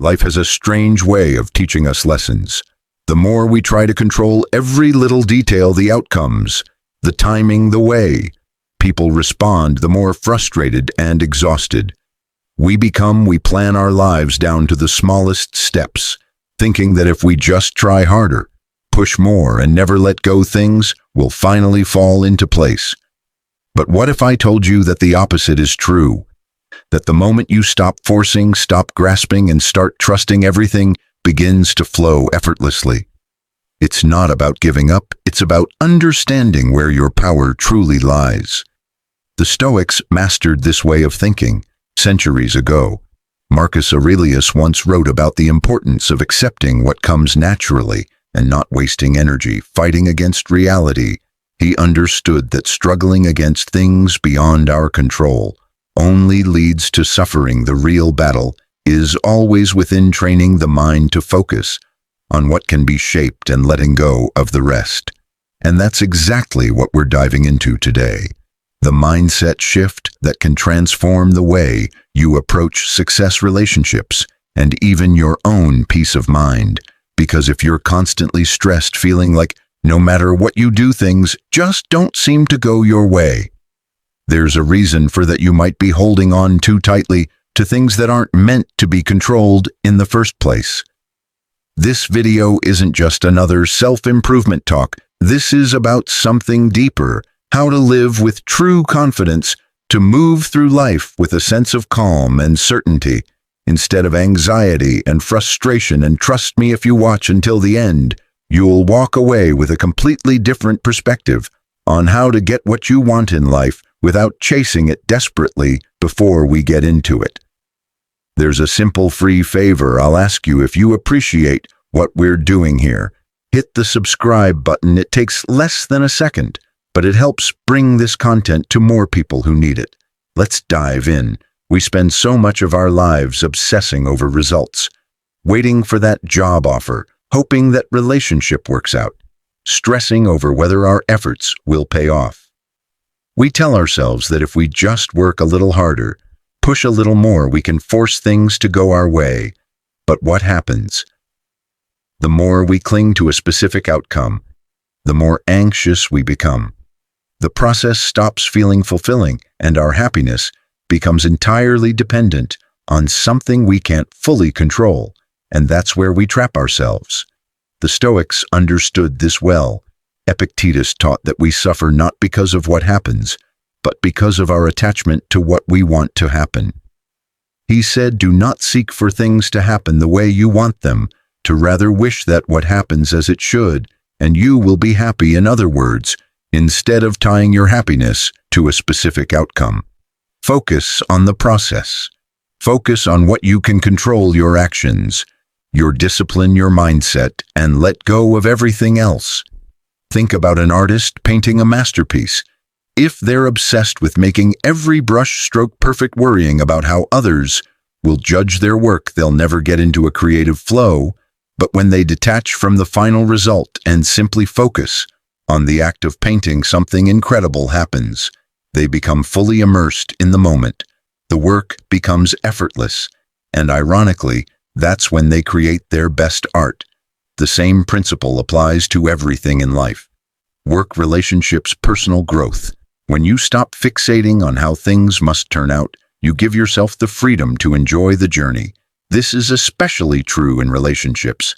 Life has a strange way of teaching us lessons. The more we try to control every little detail, the outcomes, the timing, the way people respond, the more frustrated and exhausted we plan our lives down to the smallest steps, thinking that if we just try harder, push more, and never let go, things will finally fall into place. But what if I told you that the opposite is true? That the moment you stop forcing, stop grasping, and start trusting, everything begins to flow effortlessly. It's not about giving up, it's about understanding where your power truly lies. The Stoics mastered this way of thinking centuries ago. Marcus Aurelius once wrote about the importance of accepting what comes naturally and not wasting energy fighting against reality. He understood that struggling against things beyond our control only leads to suffering. The real battle is always within, training the mind to focus on what can be shaped and letting go of the rest. And that's exactly what we're diving into today. The mindset shift that can transform the way you approach success, relationships, and even your own peace of mind. Because if you're constantly stressed, feeling like no matter what you do, things just don't seem to go your way, there's a reason for that. You might be holding on too tightly to things that aren't meant to be controlled in the first place. This video isn't just another self-improvement talk. This is about something deeper: how to live with true confidence, to move through life with a sense of calm and certainty instead of anxiety and frustration. And trust me, if you watch until the end, you'll walk away with a completely different perspective on how to get what you want in life without chasing it desperately. Before we get into it, there's a simple free favor I'll ask you. If you appreciate what we're doing here, hit the subscribe button. It takes less than a second, but it helps bring this content to more people who need it. Let's dive in. We spend so much of our lives obsessing over results, waiting for that job offer, hoping that relationship works out, stressing over whether our efforts will pay off. We tell ourselves that if we just work a little harder, push a little more, we can force things to go our way. But what happens? The more we cling to a specific outcome, the more anxious we become. The process stops feeling fulfilling, and our happiness becomes entirely dependent on something we can't fully control, and that's where we trap ourselves. The Stoics understood this well. Epictetus taught that we suffer not because of what happens, but because of our attachment to what we want to happen. He said, do not seek for things to happen the way you want them, to rather wish that what happens as it should, and you will be happy. In other words, instead of tying your happiness to a specific outcome, focus on the process. Focus on what you can control: your actions, your discipline, your mindset, and let go of everything else. Think about an artist painting a masterpiece. If they're obsessed with making every brush stroke perfect, worrying about how others will judge their work, they'll never get into a creative flow. But when they detach from the final result and simply focus on the act of painting, something incredible happens. They become fully immersed in the moment. The work becomes effortless, and ironically, that's when they create their best art. The same principle applies to everything in life: work, relationships, personal growth. When you stop fixating on how things must turn out, you give yourself the freedom to enjoy the journey. This is especially true in relationships.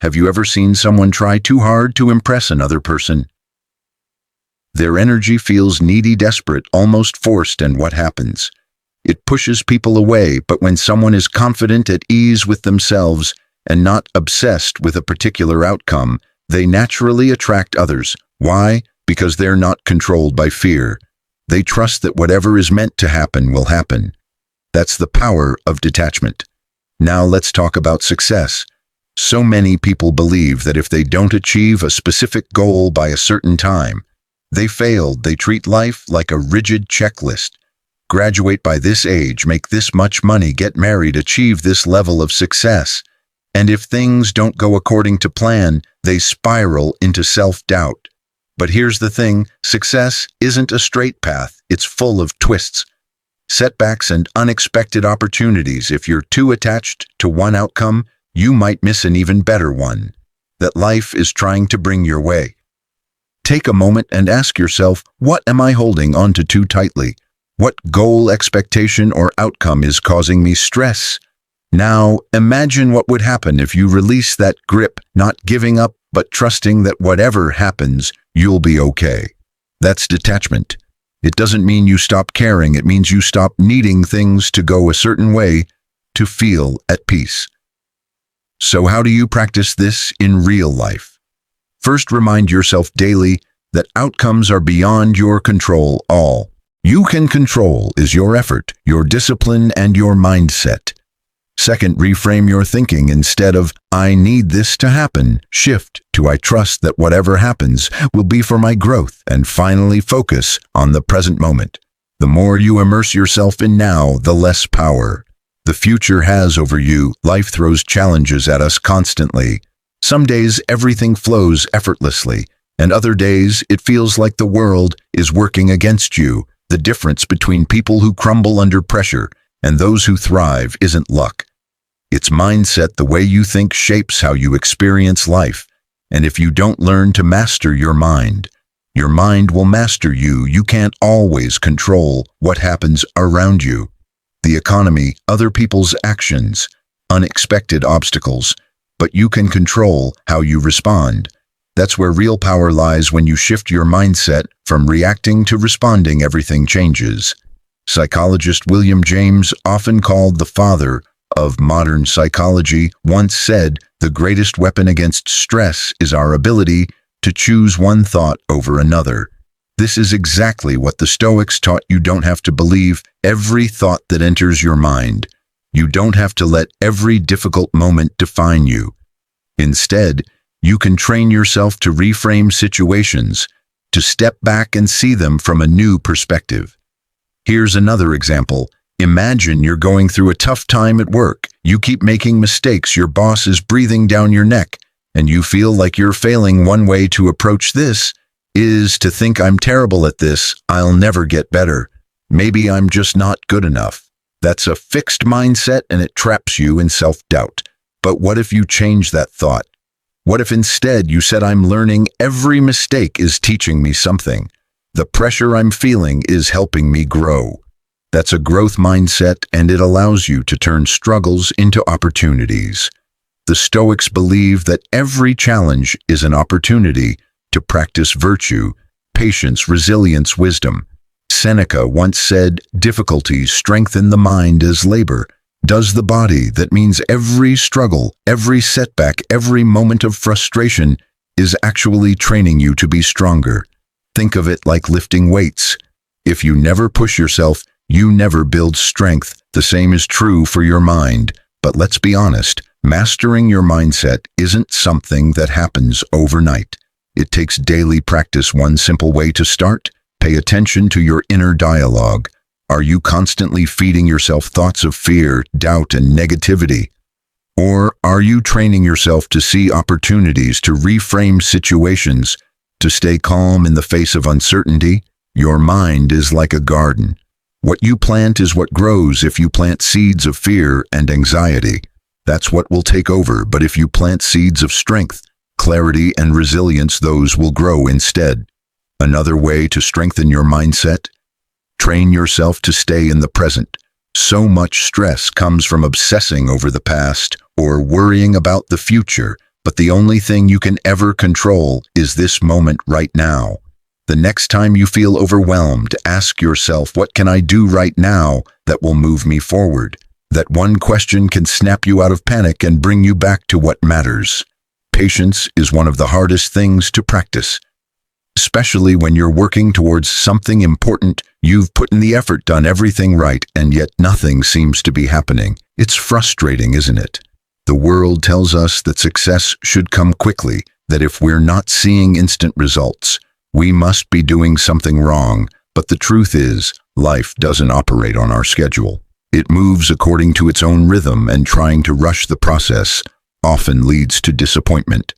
Have you ever seen someone try too hard to impress another person? Their energy feels needy, desperate, almost forced, and what happens? It pushes people away. But when someone is confident, at ease with themselves, and not obsessed with a particular outcome, they naturally attract others. Why? Because they're not controlled by fear. They trust that whatever is meant to happen will happen. That's the power of detachment. Now let's talk about success. So many people believe that if they don't achieve a specific goal by a certain time, they failed. They treat life like a rigid checklist. Graduate by this age, make this much money, get married, achieve this level of success. And if things don't go according to plan, they spiral into self-doubt. But here's the thing: success isn't a straight path. It's full of twists. setbacks, and unexpected opportunities. If you're too attached to one outcome, you might miss an even better one that life is trying to bring your way. Take a moment and ask yourself, what am I holding onto too tightly? What goal, expectation, or outcome is causing me stress? Now, imagine what would happen if you release that grip, not giving up, but trusting that whatever happens, you'll be okay. That's detachment. It doesn't mean you stop caring. It means you stop needing things to go a certain way to feel at peace. So how do you practice this in real life? First, remind yourself daily that outcomes are beyond your control. All you can control is your effort, your discipline, and your mindset. Second, reframe your thinking. Instead of, I need this to happen, shift to, I trust that whatever happens will be for my growth. And finally, focus on the present moment. The more you immerse yourself in now, the less power the future has over you. Life throws challenges at us constantly. Some days everything flows effortlessly, and other days it feels like the world is working against you. The difference between people who crumble under pressure and those who thrive isn't luck. It's mindset. The way you think shapes how you experience life. And if you don't learn to master your mind will master you. You can't always control what happens around you. The economy, other people's actions, unexpected obstacles, but you can control how you respond. That's where real power lies. When you shift your mindset from reacting to responding, everything changes. Psychologist William James, often called the father of modern psychology, once said, the greatest weapon against stress is our ability to choose one thought over another. This is exactly what the Stoics taught. You don't have to believe every thought that enters your mind. You don't have to let every difficult moment define you. Instead, you can train yourself to reframe situations, to step back and see them from a new perspective. Here's another example. Imagine you're going through a tough time at work. You keep making mistakes, your boss is breathing down your neck, and you feel like you're failing. One way to approach this is to think, I'm terrible at this, I'll never get better. Maybe I'm just not good enough. That's a fixed mindset and it traps you in self-doubt. But what if you change that thought? What if instead you said, I'm learning, every mistake is teaching me something. The pressure I'm feeling is helping me grow. That's a growth mindset, and it allows you to turn struggles into opportunities. The Stoics believe that every challenge is an opportunity to practice virtue, patience, resilience, wisdom. Seneca once said, difficulties strengthen the mind as labor does the body. That means every struggle, every setback, every moment of frustration is actually training you to be stronger. Think of it like lifting weights. If you never push yourself, you never build strength. The same is true for your mind. But let's be honest, mastering your mindset isn't something that happens overnight. It takes daily practice. One simple way to start: pay attention to your inner dialogue. Are you constantly feeding yourself thoughts of fear, doubt, and negativity? Or are you training yourself to see opportunities, to reframe situations, to stay calm in the face of uncertainty? Your mind is like a garden. What you plant is what grows. If you plant seeds of fear and anxiety, that's what will take over. But if you plant seeds of strength, clarity, and resilience, those will grow instead. Another way to strengthen your mindset: train yourself to stay in the present. So much stress comes from obsessing over the past or worrying about the future, but the only thing you can ever control is this moment right now. The next time you feel overwhelmed, ask yourself, what can I do right now that will move me forward? That one question can snap you out of panic and bring you back to what matters. Patience is one of the hardest things to practice, especially when you're working towards something important. You've put in the effort, done everything right, and yet nothing seems to be happening. It's frustrating, isn't it? The world tells us that success should come quickly, that if we're not seeing instant results, we must be doing something wrong. But the truth is, life doesn't operate on our schedule. It moves according to its own rhythm, and trying to rush the process often leads to disappointment.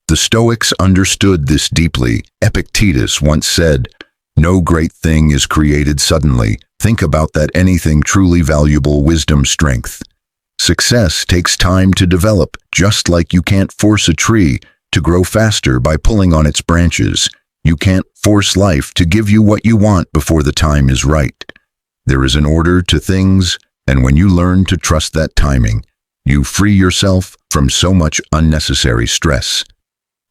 The Stoics understood this deeply. Epictetus once said, no great thing is created suddenly, Think about that anything truly valuable wisdom strength. Success takes time to develop, just like you can't force a tree to grow faster by pulling on its branches. You can't force life to give you what you want before the time is right. There is an order to things, and when you learn to trust that timing, you free yourself from so much unnecessary stress.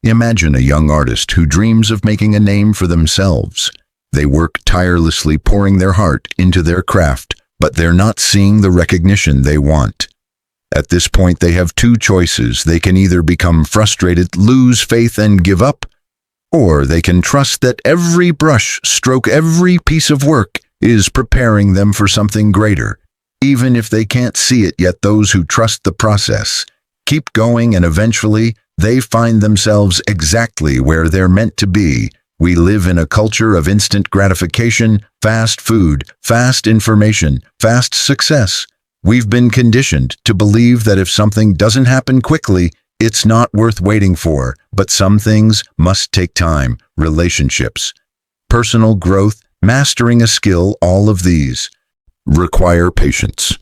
Imagine a young artist who dreams of making a name for themselves. They work tirelessly, pouring their heart into their craft, but they're not seeing the recognition they want. At this point, they have two choices. They can either become frustrated, lose faith, and give up, or they can trust that every brush stroke, every piece of work is preparing them for something greater. Even if they can't see it yet, those who trust the process keep going, and eventually they find themselves exactly where they're meant to be. We live in a culture of instant gratification, fast food, fast information, fast success. We've been conditioned to believe that if something doesn't happen quickly, it's not worth waiting for. But some things must take time. Relationships, personal growth, mastering a skill, all of these require patience.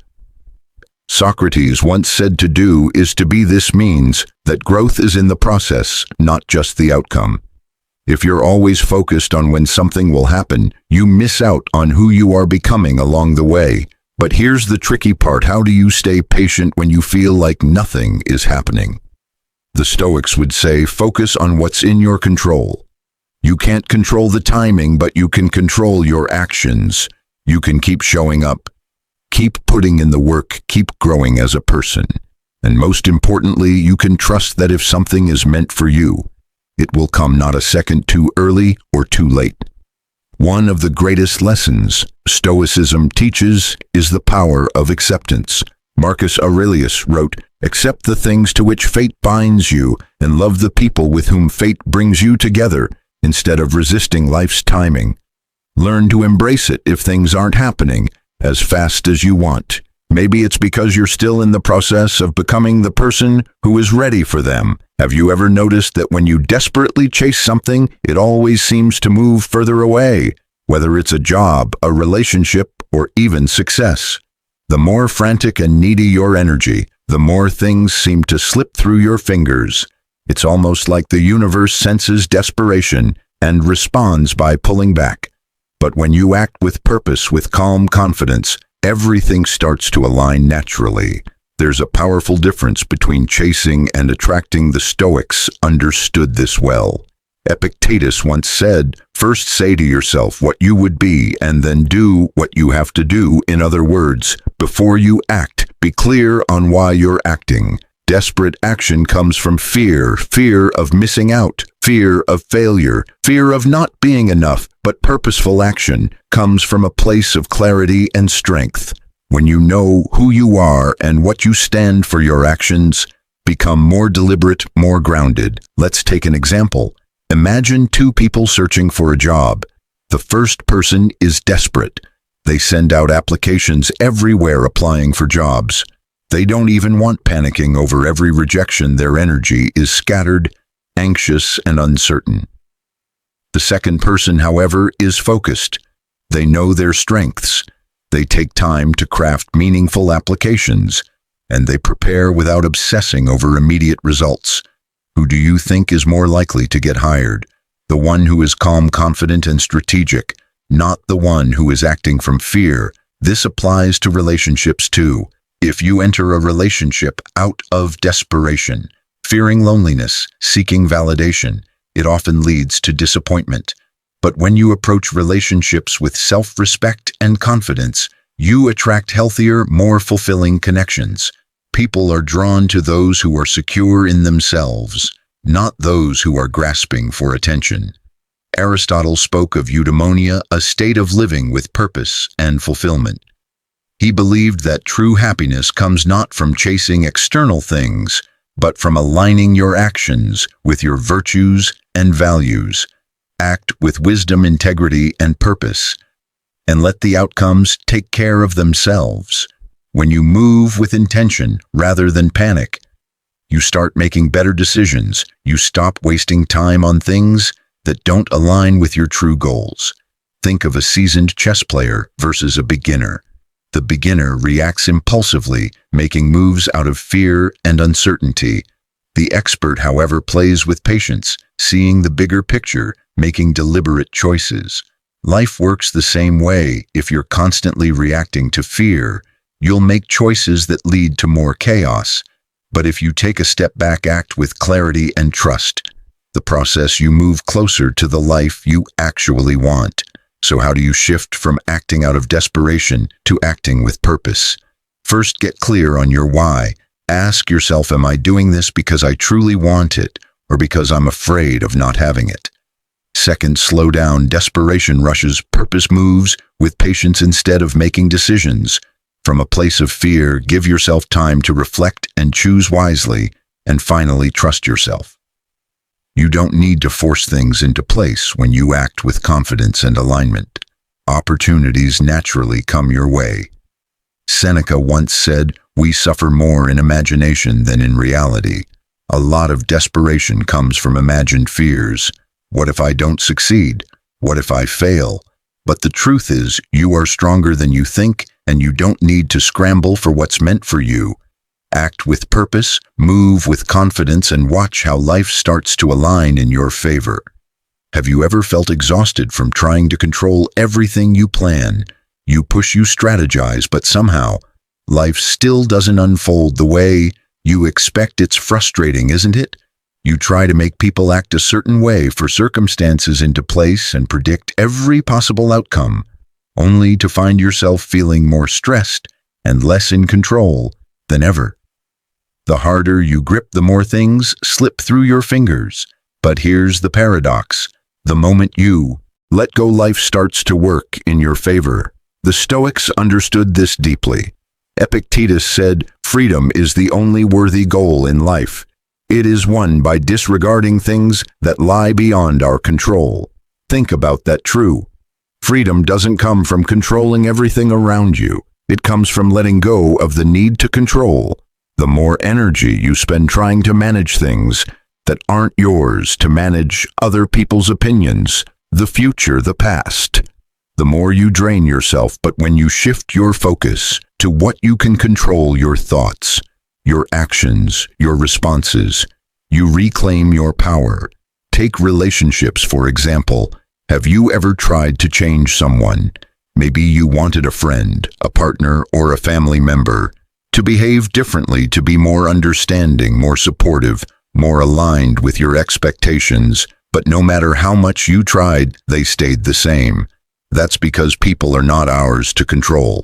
Socrates once said to do is to be. This means that growth is in the process, not just the outcome. If you're always focused on when something will happen, you miss out on who you are becoming along the way. But here's the tricky part. How do you stay patient when you feel like nothing is happening? The Stoics would say, focus on what's in your control. You can't control the timing, but you can control your actions. You can keep showing up, keep putting in the work, keep growing as a person. And most importantly, you can trust that if something is meant for you, it will come, not a second too early or too late. One of the greatest lessons Stoicism teaches is the power of acceptance. Marcus Aurelius wrote, "Accept the things to which fate binds you, and love the people with whom fate brings you together, instead of resisting life's timing. Learn to embrace it if things aren't happening as fast as you want. Maybe it's because you're still in the process of becoming the person who is ready for them." Have you ever noticed that when you desperately chase something, it always seems to move further away? Whether it's a job, a relationship, or even success. The more frantic and needy your energy, the more things seem to slip through your fingers. It's almost like the universe senses desperation and responds by pulling back. But when you act with purpose, with calm confidence, everything starts to align naturally. There's a powerful difference between chasing and attracting. The Stoics understood this well. Epictetus once said, "First say to yourself what you would be, and then do what you have to do." In other words, before you act, be clear on why you're acting. Desperate action comes from fear, fear of missing out, fear of failure, fear of not being enough. But purposeful action comes from a place of clarity and strength. When you know who you are and what you stand for, your actions become more deliberate, more grounded. Let's take an example. Imagine two people searching for a job. The first person is desperate. They send out applications everywhere, applying for jobs. They don't even want, panicking over every rejection. Their energy is scattered, anxious, and uncertain. The second person, however, is focused. They know their strengths. They take time to craft meaningful applications, and they prepare without obsessing over immediate results. Who do you think is more likely to get hired? The one who is calm, confident, and strategic, not the one who is acting from fear. This applies to relationships too. If you enter a relationship out of desperation, fearing loneliness, seeking validation, it often leads to disappointment. But when you approach relationships with self-respect and confidence, you attract healthier, more fulfilling connections. People are drawn to those who are secure in themselves, not those who are grasping for attention. Aristotle spoke of eudaimonia, a state of living with purpose and fulfillment. He believed that true happiness comes not from chasing external things, but from aligning your actions with your virtues and values. Act with wisdom, integrity, and purpose, and let the outcomes take care of themselves. When you move with intention rather than panic, you start making better decisions. You stop wasting time on things that don't align with your true goals. Think of a seasoned chess player versus a beginner. The beginner reacts impulsively, making moves out of fear and uncertainty. The expert, however, plays with patience, seeing the bigger picture, making deliberate choices. Life works the same way. If you're constantly reacting to fear, you'll make choices that lead to more chaos. But if you take a step back, act with clarity and trust, the process, you move closer to the life you actually want. So how do you shift from acting out of desperation to acting with purpose? First, get clear on your why. Ask yourself, am I doing this because I truly want it or because I'm afraid of not having it? Second, slow down. Desperation rushes, purpose moves with patience instead of making decisions. From a place of fear, give yourself time to reflect and choose wisely. And finally, trust yourself. You don't need to force things into place when you act with confidence and alignment. Opportunities naturally come your way. Seneca once said, "We suffer more in imagination than in reality." A lot of desperation comes from imagined fears. What if I don't succeed? What if I fail? But the truth is, you are stronger than you think, and you don't need to scramble for what's meant for you. Act with purpose, move with confidence, and watch how life starts to align in your favor. Have you ever felt exhausted from trying to control everything you plan? You push, you strategize, but somehow, life still doesn't unfold the way you expect. It's frustrating, isn't it? You try to make people act a certain way, for circumstances into place, and predict every possible outcome, only to find yourself feeling more stressed and less in control than ever. The harder you grip, the more things slip through your fingers. But here's the paradox. The moment you let go, life starts to work in your favor. The Stoics understood this deeply. Epictetus said, "Freedom is the only worthy goal in life. It is won by disregarding things that lie beyond our control." Think about that. True. Freedom doesn't come from controlling everything around you. It comes from letting go of the need to control. The more energy you spend trying to manage things that aren't yours, to manage other people's opinions, the future, the past, the more you drain yourself. But when you shift your focus to what you can control, your thoughts, your actions, your responses, you reclaim your power. Take relationships, for example. Have you ever tried to change someone? Maybe you wanted a friend, a partner, or a family member to behave differently, to be more understanding, more supportive, more aligned with your expectations. But no matter how much you tried, they stayed the same. That's because people are not ours to control.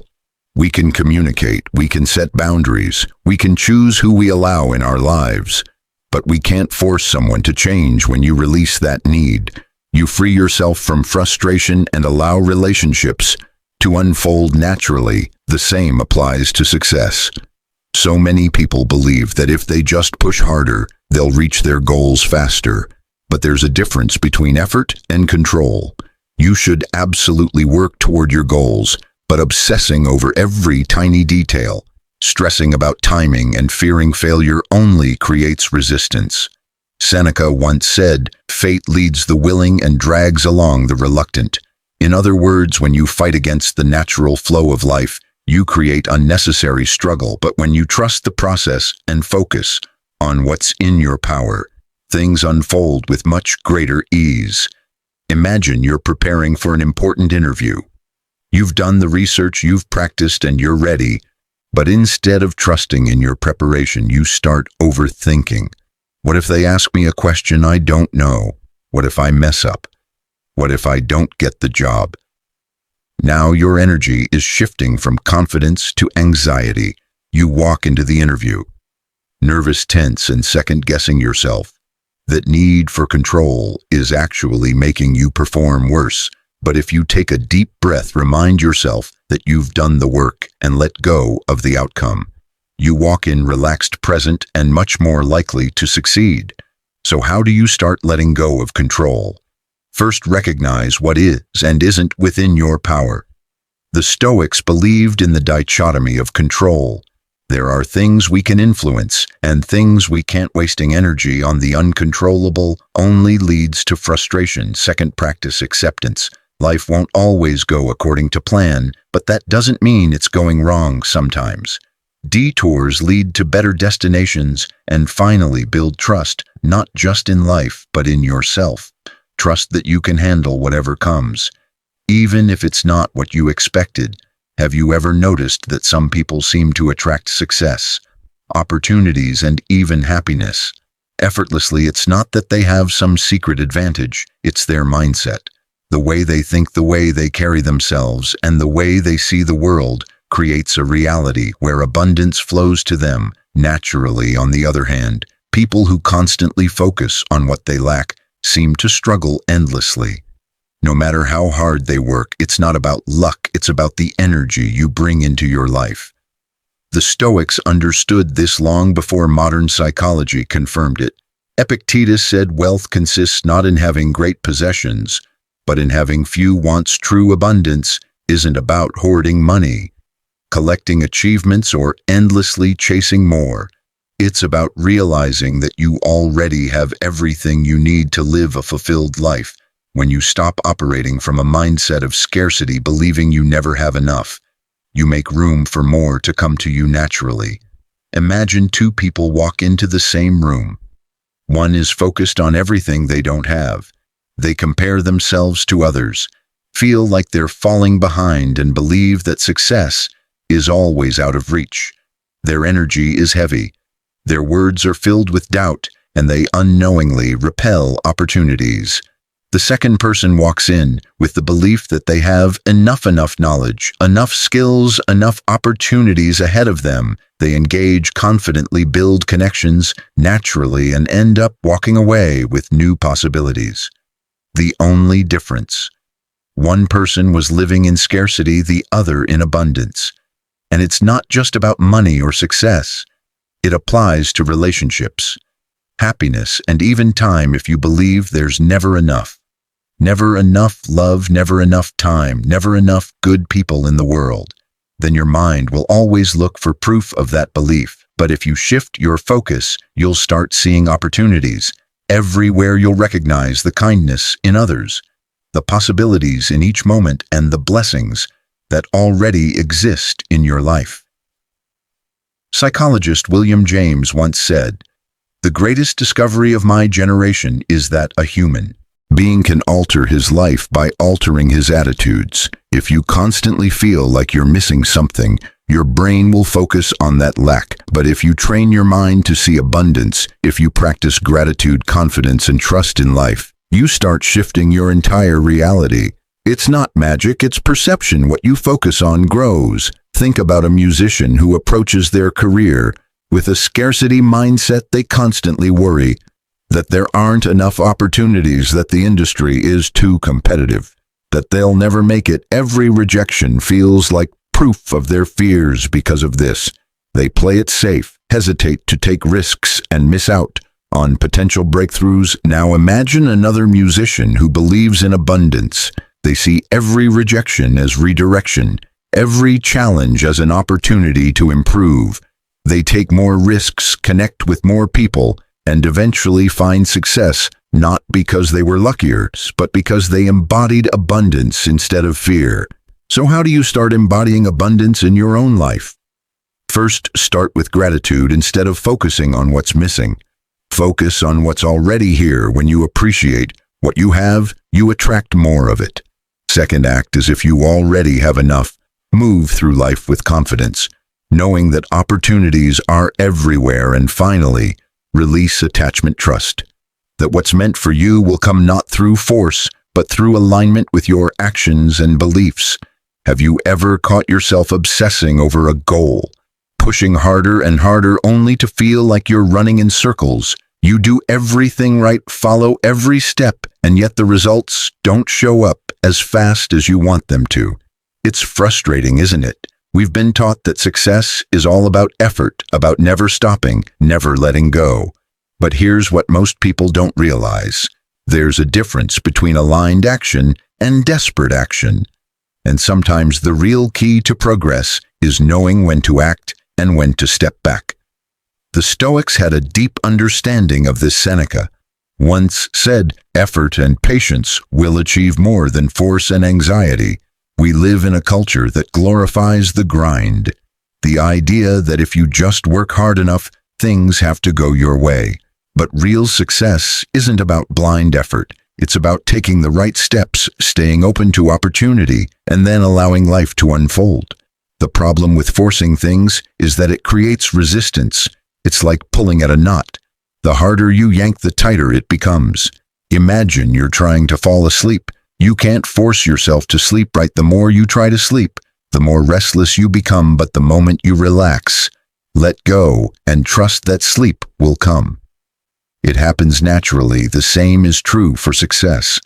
We can communicate, we can set boundaries, we can choose who we allow in our lives. But we can't force someone to change. When you release that need, you free yourself from frustration and allow relationships to unfold naturally. The same applies to success. So many people believe that if they just push harder, they'll reach their goals faster. But there's a difference between effort and control. You should absolutely work toward your goals, but obsessing over every tiny detail, stressing about timing, and fearing failure only creates resistance. Seneca once said, "Fate leads the willing and drags along the reluctant." In other words, when you fight against the natural flow of life, you create unnecessary struggle. But when you trust the process and focus on what's in your power, things unfold with much greater ease. Imagine you're preparing for an important interview. You've done the research, you've practiced, and you're ready. But instead of trusting in your preparation, you start overthinking. What if they ask me a question I don't know? What if I mess up? What if I don't get the job? Now your energy is shifting from confidence to anxiety. You walk into the interview, nervous, tense, and second-guessing yourself. That need for control is actually making you perform worse. But if you take a deep breath, remind yourself that you've done the work and let go of the outcome, you walk in relaxed, present, and much more likely to succeed. So how do you start letting go of control? First, recognize what is and isn't within your power. The Stoics believed in the dichotomy of control. There are things we can influence and things we can't. Wasting energy on the uncontrollable only leads to frustration. Second, practice acceptance. Life won't always go according to plan, but that doesn't mean it's going wrong sometimes. Detours lead to better destinations and finally build trust, not just in life, but in yourself. Trust that you can handle whatever comes, even if it's not what you expected. Have you ever noticed that some people seem to attract success, opportunities, and even happiness effortlessly? It's not that they have some secret advantage, it's their mindset. The way they think, the way they carry themselves, and the way they see the world creates a reality where abundance flows to them naturally. On the other hand, people who constantly focus on what they lack seem to struggle endlessly. No matter how hard they work, it's not about luck, it's about the energy you bring into your life. The Stoics understood this long before modern psychology confirmed it. Epictetus said wealth consists not in having great possessions, but in having few wants. True abundance isn't about hoarding money, collecting achievements, or endlessly chasing more. It's about realizing that you already have everything you need to live a fulfilled life. When you stop operating from a mindset of scarcity, believing you never have enough, you make room for more to come to you naturally. Imagine two people walk into the same room. One is focused on everything they don't have. They compare themselves to others, feel like they're falling behind, and believe that success is always out of reach. Their energy is heavy. Their words are filled with doubt, and they unknowingly repel opportunities. The second person walks in with the belief that they have enough knowledge, enough skills, enough opportunities ahead of them. They engage confidently, build connections naturally, and end up walking away with new possibilities. The only difference: one person was living in scarcity, the other in abundance. And it's not just about money or success. It applies to relationships, happiness, and even time. If you believe there's never enough love, never enough time, never enough good people in the world, then your mind will always look for proof of that belief. But if you shift your focus, you'll start seeing opportunities everywhere. You'll recognize the kindness in others, the possibilities in each moment, and the blessings that already exist in your life. Psychologist William James once said, "The greatest discovery of my generation is that a human being can alter his life by altering his attitudes." If you constantly feel like you're missing something, your brain will focus on that lack. But if you train your mind to see abundance, if you practice gratitude, confidence, and trust in life, you start shifting your entire reality. It's not magic, it's perception. What you focus on grows. Think about a musician who approaches their career with a scarcity mindset. They constantly worry that there aren't enough opportunities, that the industry is too competitive, that they'll never make it. Every rejection feels like proof of their fears. Because of this, they play it safe, hesitate to take risks, and miss out on potential breakthroughs. Now imagine another musician who believes in abundance. They see every rejection as redirection, every challenge as an opportunity to improve. They take more risks, connect with more people, and eventually find success, not because they were luckier, but because they embodied abundance instead of fear. So how do you start embodying abundance in your own life? First, start with gratitude instead of focusing on what's missing. Focus on what's already here. When you appreciate what you have, you attract more of it. Second, act as if you already have enough. Move through life with confidence, knowing that opportunities are everywhere. And finally, release attachment. Trust that what's meant for you will come not through force, but through alignment with your actions and beliefs. Have you ever caught yourself obsessing over a goal, pushing harder and harder only to feel like you're running in circles? You do everything right, follow every step, and yet the results don't show up as fast as you want them to. It's frustrating, isn't it? We've been taught that success is all about effort, about never stopping, never letting go. But here's what most people don't realize. There's a difference between aligned action and desperate action. And sometimes the real key to progress is knowing when to act and when to step back. The Stoics had a deep understanding of this. Seneca once said, "Effort and patience will achieve more than force and anxiety." We live in a culture that glorifies the grind, the idea that if you just work hard enough, things have to go your way. But real success isn't about blind effort. It's about taking the right steps, staying open to opportunity, and then allowing life to unfold. The problem with forcing things is that it creates resistance. It's like pulling at a knot. The harder you yank, the tighter it becomes. Imagine you're trying to fall asleep. You can't force yourself to sleep right. The more you try to sleep, the more restless you become. But the moment you relax, let go, and trust that sleep will come, it happens naturally. The same is true for success,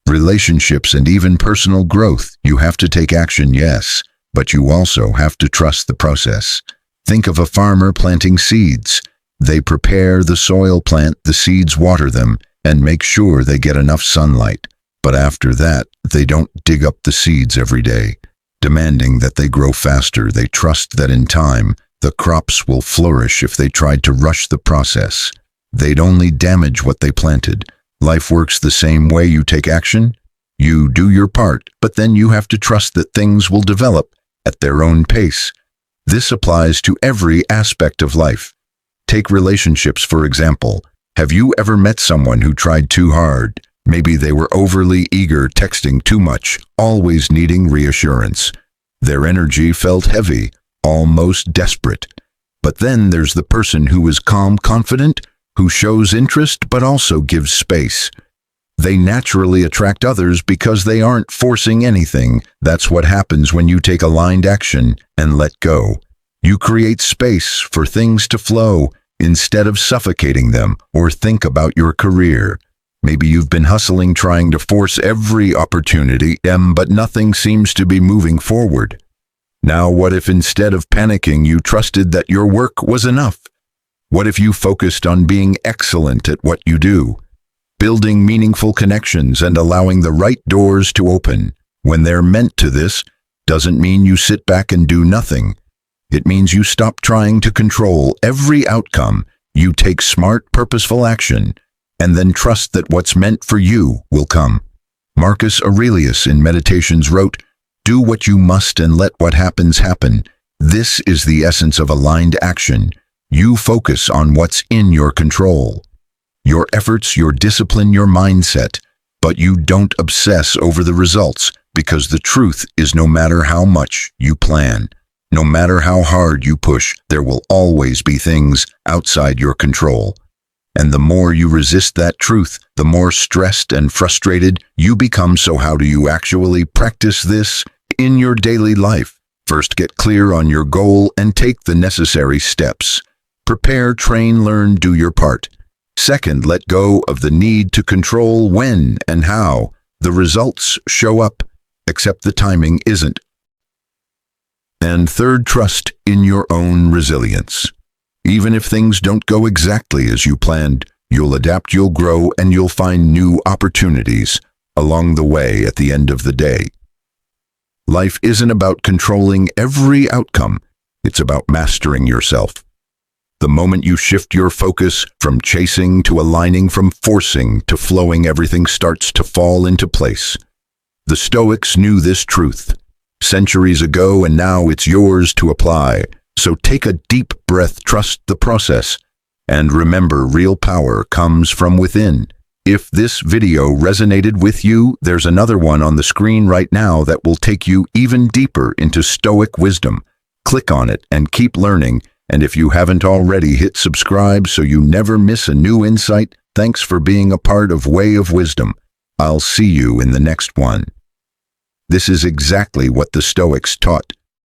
relationships, and even personal growth. You have to take action, yes, but you also have to trust the process. Think of a farmer planting seeds. They prepare the soil, plant the seeds, water them, and make sure they get enough sunlight. But after that, they don't dig up the seeds every day, demanding that they grow faster. They trust that in time, the crops will flourish. If they tried to rush the process, they'd only damage what they planted. Life works the same way. You take action, you do your part, but then you have to trust that things will develop at their own pace. This applies to every aspect of life. Take relationships, for example. Have you ever met someone who tried too hard? Maybe they were overly eager, texting too much, always needing reassurance. Their energy felt heavy, almost desperate. But then there's the person who is calm, confident, who shows interest but also gives space. They naturally attract others because they aren't forcing anything. That's what happens when you take aligned action and let go. You create space for things to flow instead of suffocating them. Or think about your career. Maybe you've been hustling, trying to force every opportunity, but nothing seems to be moving forward. Now, what if instead of panicking, you trusted that your work was enough? What if you focused on being excellent at what you do, building meaningful connections and allowing the right doors to open? When they're meant to, this doesn't mean you sit back and do nothing. It means you stop trying to control every outcome. You take smart, purposeful action, and then trust that what's meant for you will come. Marcus Aurelius in Meditations wrote, "Do what you must and let what happens happen." This is the essence of aligned action. You focus on what's in your control, your efforts, your discipline, your mindset, but you don't obsess over the results, because the truth is, no matter how much you plan, no matter how hard you push, there will always be things outside your control. And the more you resist that truth, the more stressed and frustrated you become. So how do you actually practice this in your daily life? First, get clear on your goal and take the necessary steps. Prepare, train, learn, do your part. Second, let go of the need to control when and how the results show up, except the timing isn't. And third, trust in your own resilience. Even if things don't go exactly as you planned, you'll adapt, you'll grow, and you'll find new opportunities along the way. At the end of the day, life isn't about controlling every outcome. It's about mastering yourself. The moment you shift your focus from chasing to aligning, from forcing to flowing, everything starts to fall into place. The Stoics knew this truth centuries ago, and now it's yours to apply. So take a deep breath, trust the process, and remember, real power comes from within. If this video resonated with you, there's another one on the screen right now that will take you even deeper into Stoic wisdom. Click on it and keep learning. And if you haven't already, hit subscribe so you never miss a new insight. Thanks for being a part of Way of Wisdom. I'll see you in the next one. This is exactly what the Stoics taught.